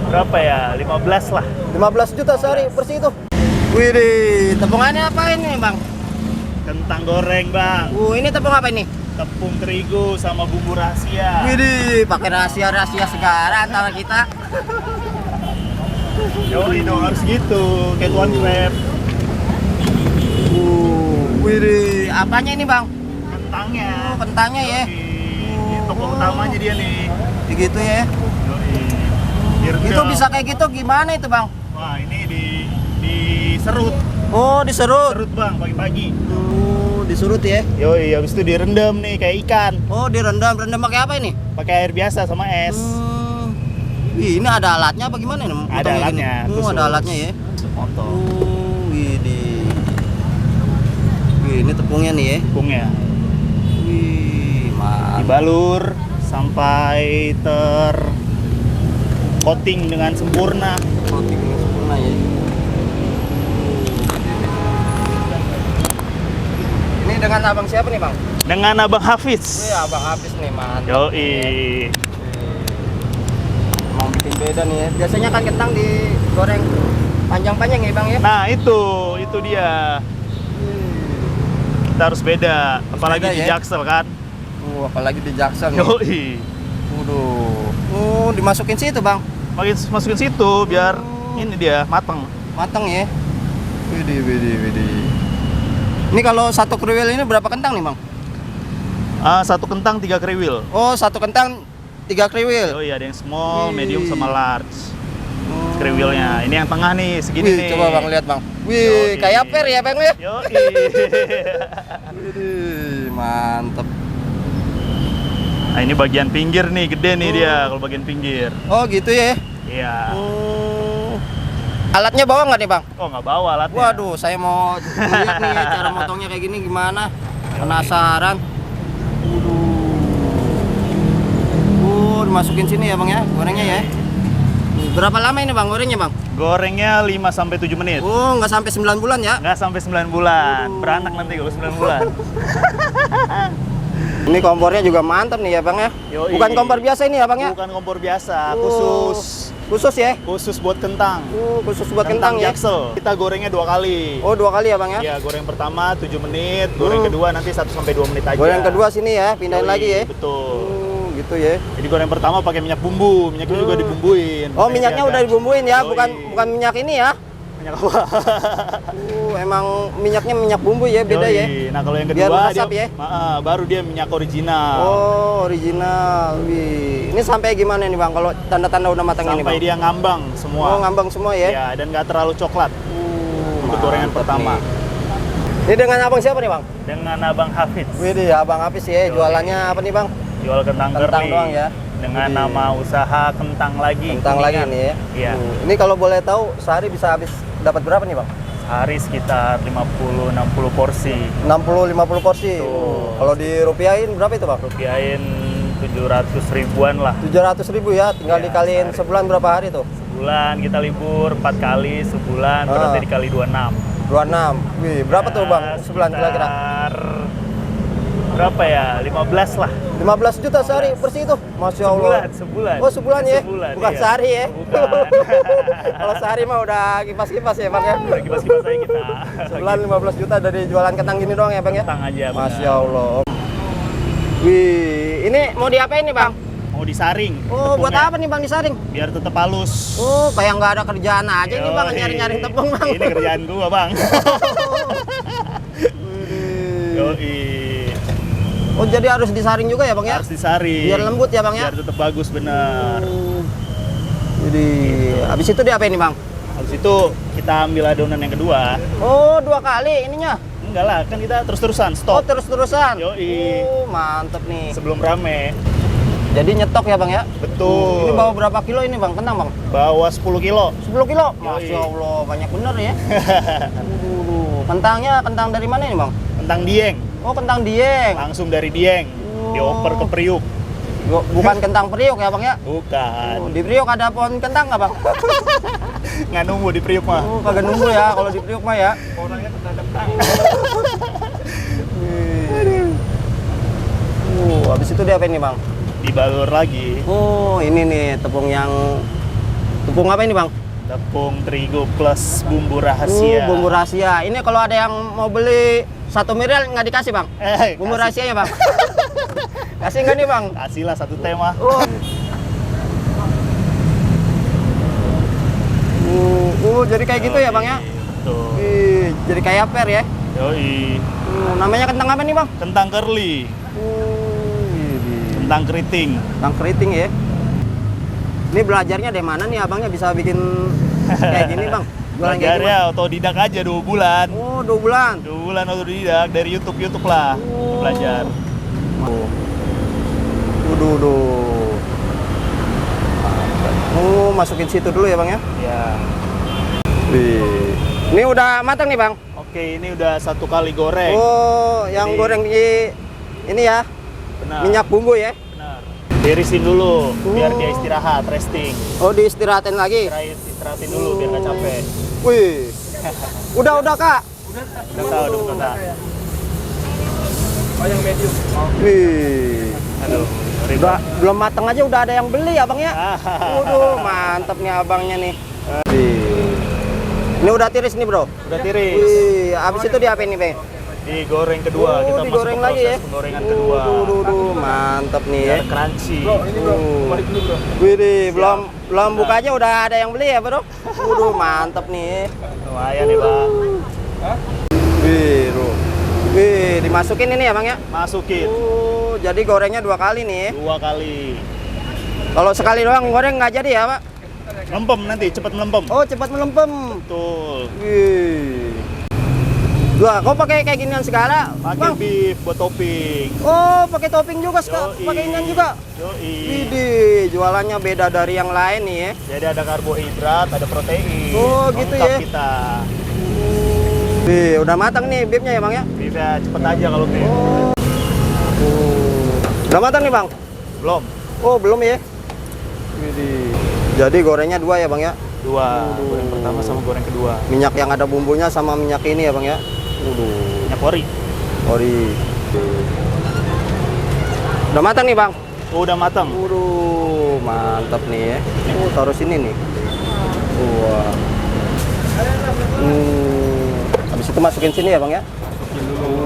berapa ya? 15 lah. 15 juta sehari bersih itu. Widih, tepungannya apa ini bang? Kentang goreng bang. Ini tepung apa ini? Tepung terigu sama bumbu rahasia. Widih, pakai rahasia-rahasia segala antara kita. Yoi dong, harus gitu. Kayak Tuan Crab. Widih, apanya ini bang? Kentangnya. Kentangnya ya. Ini toko utamanya dia nih. Begitu ya. Yoi. Direndam. Itu bisa kayak gitu gimana itu bang? Wah, ini diserut. Oh, diserut. Serut bang, pagi-pagi. Diserut ya. Yoi, habis itu direndam nih kayak ikan. Oh, direndam. Rendam pakai apa ini? Pakai air biasa sama es. Wih, ini ada alatnya apa gimana ini? Ada alatnya. Oh, ada alatnya ya. Motor. Wih, ini tepungnya nih ya. Tepungnya. Wih, mantap. Dibalur sampai coating dengan sempurna. Coating sempurna ya. Ini dengan abang siapa nih bang? Dengan Abang Hafiz. Wih, abang Hafiz nih mantap. Yoi. Mau bikin beda nih ya. Biasanya kan kentang digoreng panjang-panjang ya bang ya. Nah itu dia. Kita harus beda. Apalagi beda, di ya? Jaksel kan. Apalagi di Jaksel nih. Yoi. Waduh. Dimasukin situ bang. Masukin situ biar ini dia mateng. Mateng ya. Widih. Ini kalau satu kriwil ini berapa kentang nih bang? Satu kentang 3 kriwil. Oh, satu kentang 3 kriwil. Yoi, ada yang small, Wih. medium sama large. Kriwilnya. Ini yang tengah nih, segini Wih, nih. coba bang lihat bang. Wih, Yoi. kayak per ya bang ya. Yoi. Widih, mantep. Nah, ini bagian pinggir nih, gede nih dia kalau bagian pinggir. Oh gitu ya. Iya. Alatnya bawa nggak nih bang? Oh, nggak bawa alatnya. Waduh, saya mau lihat nih ya, cara motongnya kayak gini gimana. Penasaran. Dimasukin sini ya bang ya, gorengnya ya. Berapa lama ini bang gorengnya bang? Gorengnya 5-7 menit. Oh, nggak sampai 9 bulan ya? Nggak sampai 9 bulan. Beranak nanti kalau 9 bulan. Ini kompornya juga mantap nih ya bang ya. Yoi. Bukan kompor biasa ini ya bang ya? Bukan kompor biasa, Oh, khusus ya? khusus buat kentang. Khusus buat kentang ya? Jaksel. Kita gorengnya 2 kali. Oh, 2 kali ya bang ya? Iya, goreng pertama 7 menit, goreng kedua nanti 1-2 menit aja. Goreng kedua sini ya, pindahin Yoi, lagi ya? Betul. Gitu ya? Jadi goreng pertama pakai minyak bumbu, minyaknya juga dibumbuin. Oh, minyaknya udah dibumbuin ya, Yoi. bukan minyak ini ya? Minyak apa? Emang minyaknya minyak bumbu ya, beda ya? Yoi. Nah, kalau yang Biar kedua meresap dia, ya? baru dia minyak original. Oh, original. Wih. Ini sampai gimana nih bang? Kalau tanda-tanda udah matang ini bang? Sampai dia ngambang semua. Oh, ngambang semua ya? Ya, dan nggak terlalu coklat. Untuk gorengan mantap pertama. nih. Ini dengan abang siapa nih bang? Dengan Abang Hafiz. Wih, abang Hafiz ya. Jualannya apa nih bang? Jual kentang Kentang girly. doang ya? Dengan Widih. nama usaha kentang lagi. Kentang lagi Kuningan. nih ya? Iya. Ini kalau boleh tahu sehari bisa habis dapat berapa nih bang? Sehari sekitar 50-60 porsi. 60-50 porsi. Tuh. Kalau dirupiahin berapa itu bang? Rupiahin 700 ribuan lah. 700.000 ya. Tinggal Ya, dikaliin sehari. sebulan berapa hari tuh? Sebulan kita libur 4 kali sebulan, berarti dikali 26. 26. Wih, berapa tuh bang sebulan kira-kira? Sekitar berapa ya? 15 lah. 15 juta sehari bersih itu. Masya Allah. Sebulan. Oh, sebulan ya? Bukan iya. sehari ya? Bukan. Kalau sehari mah udah kipas-kipas ya bang ya? Udah kipas-kipas aja kita. Sebulan 15 juta dari jualan kentang gini doang ya bang ya? Kentang aja. benar. Masya Allah. Wih, ini mau diapain nih bang? Mau disaring. Oh, buat tepungnya. apa nih bang disaring? Biar tetap halus. Oh, kayak nggak ada kerjaan aja nih bang, Yoi. nyari-nyari tepung bang. Ini kerjaan gua, Bang. Yoi. Oh, jadi harus disaring juga ya bang ya? Harus disaring. Biar lembut ya bang ya? Biar tetap bagus bener. Jadi, habis itu diapain nih bang? Habis itu kita ambil adonan yang kedua. Oh, 2 kali ininya? Enggak lah, kan kita terus-terusan Oh, stop terus-terusan? Yoi. Oh, mantep nih. sebelum rame. Jadi nyetok ya bang ya? Betul. Ini bawa berapa kilo ini bang, kentang bang? Bawa 10 kilo. 10 kilo? Yoi. Masya Allah, banyak bener ya. Kentangnya, kentang dari mana ini bang? Kentang Dieng, Oh, kentang Dieng. langsung dari Dieng. Dioper ke Priuk. Bukan kentang Priok ya bang ya? Bukan. Oh, di Priok ada pohon kentang nggak bang? Nggak nunggu di Priuk mah. Oh, kagak nunggu ya kalau di Priok mah ya. Orangnya kentang. Habis itu dia apa ini bang? Dibalur lagi. Oh, ini nih tepung yang Tepung apa ini bang? Tepung terigu plus bumbu rahasia. Bumbu rahasia. Ini kalau ada yang mau beli 1 mirial nggak dikasih bang? Bumbu rahasianya bang? Kasih nggak nih bang? Kasih lah 1 tema. Jadi kayak gitu ya bang ya? Tuh. Jadi kayak per ya? Yoi. Namanya kentang apa nih bang? Kentang curly. Kentang keriting. Kentang keriting ya? Ini belajarnya dari mana nih abangnya bisa bikin kayak gini bang? Belajarnya otodidak aja 2 bulan. 2 bulan? 2 bulan otodidak dari YouTube lah belajar. Masukin situ dulu ya bang ya? Ya. Ini udah matang nih bang? Oke, ini udah 1 kali goreng. Yang Jadi, goreng di ini ya? Benar. Minyak bumbu ya? Benar. Tirisin dulu biar dia istirahat, resting. Diistirahatin lagi? Istirahatin dulu biar nggak capek. Wih. Udah kak? Udah. Yang medium. Wih. Aduh, Udah, belum matang aja udah ada yang beli abang ya? Waduh, mantep nih abangnya nih. Ini udah tiris nih bro? Udah tiris. Wih, abis itu diapain nih bang? Digoreng kedua, kita masuk digoreng ke lagi proses ya? penggorengan kedua. Mantep nih ya. Biar crunchy. Ini bro, balik dulu bro. Widih, belum buka aja udah ada yang beli ya bro? Waduh, mantep nih. Lumayan nih bang. Wih, dimasukin ini ya bang ya? Masukin. Jadi gorengnya 2 kali nih. 2 kali. Kalau sekali doang goreng nggak jadi ya pak? Melempem nanti, cepat melempem. Cepat melempem. Betul. Wih. Wah, kok pakai kayak ginian segala, Pakai bang? beef buat topping. Pakai topping juga, pakai inian juga. Yoi. Widih, jualannya beda dari yang lain nih ya. Jadi ada karbohidrat, ada protein. Gitu Lengkap ya. kita. Wih, udah matang nih beefnya ya bang ya? Beefnya cepet aja kalau beef. Udah matang nih bang? Belum. Belum ya? Widih. Jadi gorengnya 2 ya bang ya? 2. Goreng pertama sama goreng kedua. Minyak yang ada bumbunya sama minyak ini ya bang ya? Minyak ori. Udah matang nih bang? Udah matang. Mantap nih ya. Taruh sini nih. Wah. Habis itu masukin sini ya bang ya? Masukin dulu.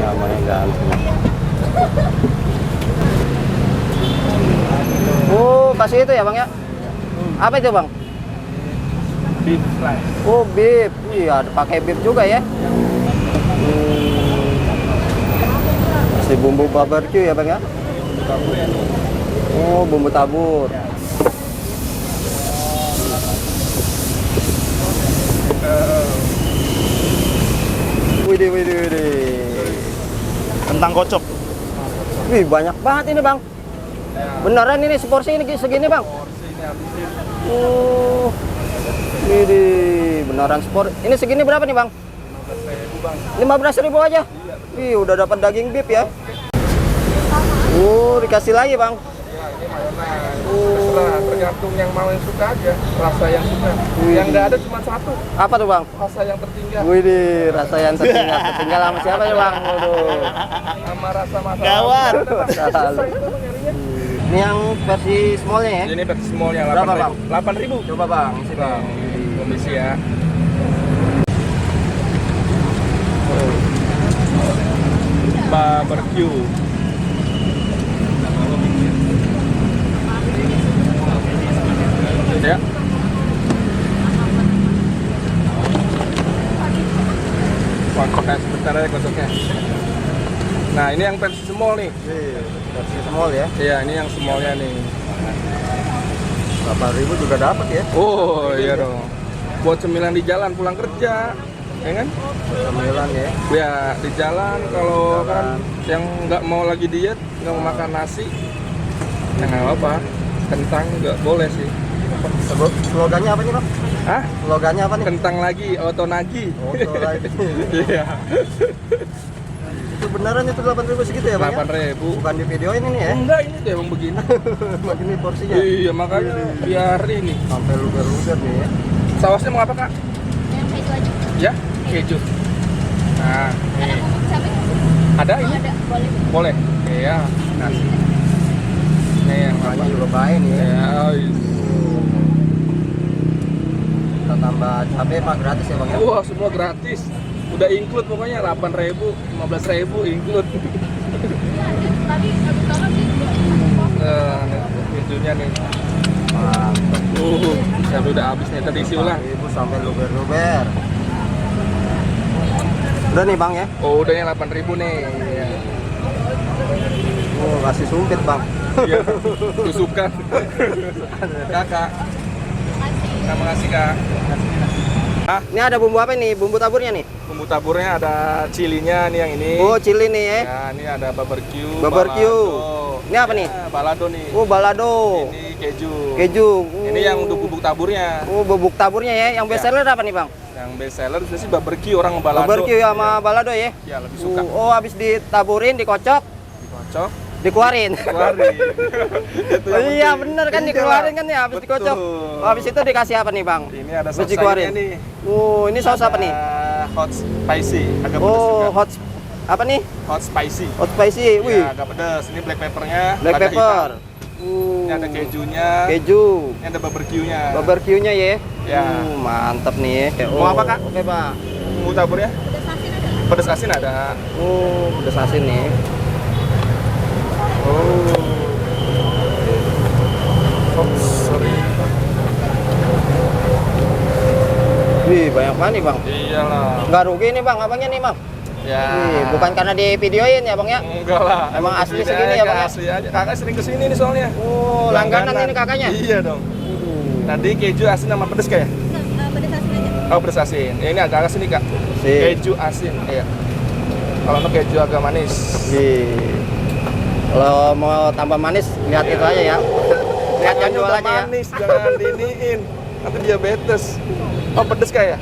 Namanya ganteng. Kasih itu ya bang ya? Apa itu bang? Beef slice. Beef. Iya, ada pakai beef juga ya. Kasih bumbu barbecue ya bang ya? Bumbu tabur. Widih. Kentang kocok. Wih, banyak banget ini bang. Beneran ini seporsi ini segini bang? Widih, beneran sport. Ini segini berapa nih bang? 15.000 aja. Wih, udah dapat daging beef ya. Dikasih lagi bang. Terserah, tergantung yang mau yang suka aja, rasa yang suka. Yang nggak ada cuma 1. Apa tuh bang? Rasa yang tertinggal. Widih, rasa yang tertinggal. Tertinggal sama siapa ya bang? Sama rasa masalah. Gawat. Ini yang versi smallnya ya? Ini versi smallnya. Berapa, Bang? 8.000. Coba bang, sini. Bang, kondisi ya. Barbecue. Ya. Kocoknya sebentar aja kocoknya. Nah, ini yang versi small nih. Versi small ya? Iya, ini yang smallnya nih. 8.000 juga dapat ya? Oh iya dong. Buat cemilan di jalan pulang kerja, ya kan? Cemilan ya? Ya di jalan kalau kan yang nggak mau lagi diet, nggak mau makan nasi, ya nggak apa-apa. Kentang nggak boleh sih. Slogannya apa nih bang? Hah? Slogannya apa nih? Kentang lagi, oto nagi. Oto lagi. Iya. Itu beneran itu 8.000 segitu ya bang? 8.000. Bukan di video ini nih ya? Enggak, ini tuh emang begini. Begini porsinya? Iya, makanya biar ini. Sampai luber-luber nih ya? Sausnya mau apa kak? Yang keju aja. Ya, keju. Nah, Ada nih. bubuk cabai? Ada Oh, ini? ada, boleh. Boleh. Iya, nasi. Nih yang Makanya apa? juga baik nih ya? Ya, cabai mah gratis ya bang ya? Wah, semua gratis. Udah include pokoknya 8.000, 15.000 include. Nah, kejunya nih. Tapi udah habis nih, tadi isi ulang. Ibu sampai luber-luber. Udah nih bang ya? Oh, udahnya 8.000 nih. Ya. Oh, kasih sumpit bang. Iya, tusukan. Kakak. Terima kasih kak. Ini ada bumbu apa nih? Bumbu taburnya nih? Bumbu taburnya ada chilinya nih yang ini. Oh, chili nih ya? Ya, ini ada barbecue. Barbecue. Balado. Ini apa nih? Ya, balado nih. Oh, balado. Ini keju. Keju. Ini yang untuk bubuk taburnya. Oh, bubuk taburnya ya. Yang best seller apa nih bang? Yang best seller itu sih barbecue, orang balado. Barbecue sama balado ya? Ya, lebih suka. Oh, habis ditaburin, dikocok, Dikocok, dikeluarin. keluarin. Itu Oh, yang iya penting. bener kan Iya, dikeluarin kan ya habis betul. dikocok. Oh, habis itu dikasih apa nih bang? Ini ada Habis saus dikeluarin. sayurnya nih. Oh, ini saus apa nih? Hot spicy, agak pedas juga. Oh, hot apa nih? Hot spicy. Hot spicy. Wih, Ya, agak pedas. Ini black peppernya. black lada pepper. hitam. Ini ada kejunya. Keju. Ini ada barbecue-nya. Barbecue-nya ya. Ya. Mantap nih. Mau apa, Kak? Oke, Pak. Bumbu taburnya? Pedas asin ada. Oh, pedas asin nih. Oh. Oops, sorry. Wih, banyak banget nih, Bang. Iyalah. Nggak rugi nih, Bang. Abangnya nih, Bang. Ya. Wih, bukan karena di videoin ya, Bang ya? Enggak lah. Emang asli Beda segini aja, ya, Bang, ya? Asli aja. Kakak sering kesini nih soalnya. Oh, langganan ini kakaknya. Iya dong. Tadi keju asin sama pedas kayak? Pedas asin aja. Oh, pedas asin. Ya, ini agak sini, Kak. Sip. Keju asin. Iya. Kalau untuk keju agak manis. Wih. Kalau mau tambah manis, lihat itu aja ya. Lihat yang Makanya jual udah aja ya. manis, jangan diniin. Nanti diabetes. Oh, pedas kayak?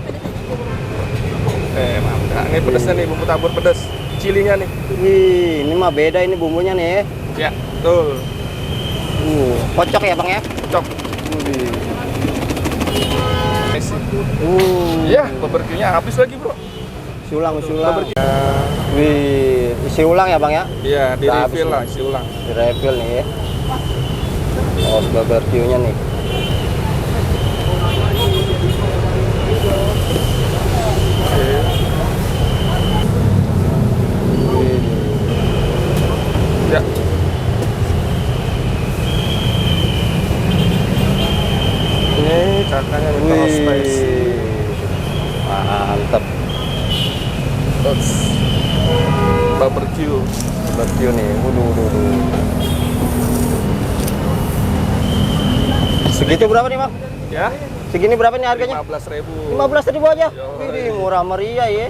Mantap. Ini pedasnya nih, bumbu tabur pedas. Cilinya nih. Wih, ini mah beda ini bumbunya nih. Ya, betul. Kocok ya, Bang ya? Cok. Iya, barbecue-nya habis lagi, Bro. Ulang. Barbecue. Wih, isi ulang ya, Bang ya? Iya, di Udah refill habis lah, isi ulang. Di refill nih ya. Oh, barbecue-nya nih. Ya. Ini kakaknya nih kalau spicy. Mantap. Terus barbecue. Barbecue nih. Waduh. Segitu berapa nih, Bang? Ya, Segini berapa nih harganya? 15.000. 15.000 aja. Yoi. Wih, murah meriah ya.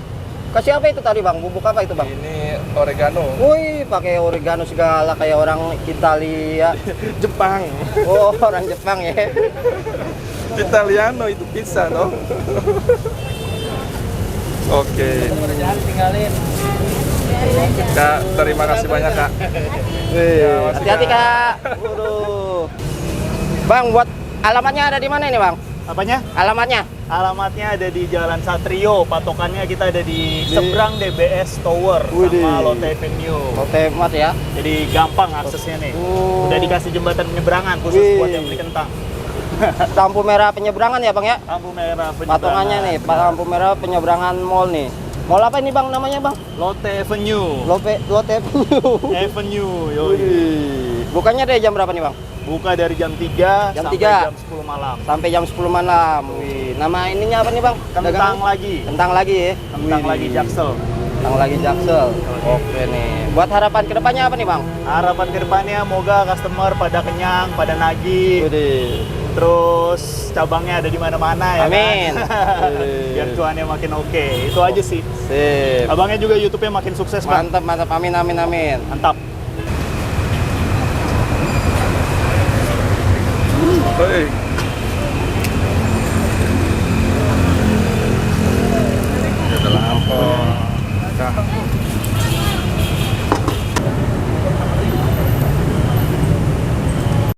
Kasih apa itu tadi, Bang? Bubuk apa itu, Bang? Ini oregano. Wih, pakai oregano segala kayak orang Italia. Jepang. Oh, orang Jepang ya. Italiano itu pizza, no? Oke. Tinggalin. Kak, terima kasih banyak, Kak. makasih, Hati-hati, Kak. Kak. Waduh. Bang, buat alamatnya ada di mana ini, Bang? Apanya? Alamatnya? Alamatnya ada di Jalan Satrio, patokannya kita ada di seberang DBS Tower Widih. sama Lotte Avenue. Lotte Mart ya. Jadi gampang aksesnya nih. Oh. Udah dikasih jembatan penyeberangan khusus Wih. buat yang beli kentang. Lampu merah penyeberangan ya, Bang ya? Lampu merah penyeberangan. Patungannya nih, lampu merah penyeberangan mall nih. Mall apa ini, Bang, namanya, Bang? Lotte Avenue. Lotte Avenue. Avenue, yoi. Wih. Bukannya dari jam berapa nih, Bang? Buka dari jam 3 Jam sampai 3. jam 10 malam. Sampai jam 10 malam. Wih, nama ininya apa nih, Bang? Kentang Dagangan? lagi. Kentang lagi ya. Kentang Wih. lagi Jaksel. Kentang lagi Jaksel. Oke nih. Buat harapan kedepannya apa nih, Bang? Harapan kedepannya moga customer pada kenyang, pada nagih. Widih. Terus cabangnya ada di mana-mana ya. Amin. Kan? Biar cuannya makin oke. Itu aja sih. Sip. Abangnya juga YouTube-nya makin sukses, Bang. Mantap. Amin. Mantap. Hei.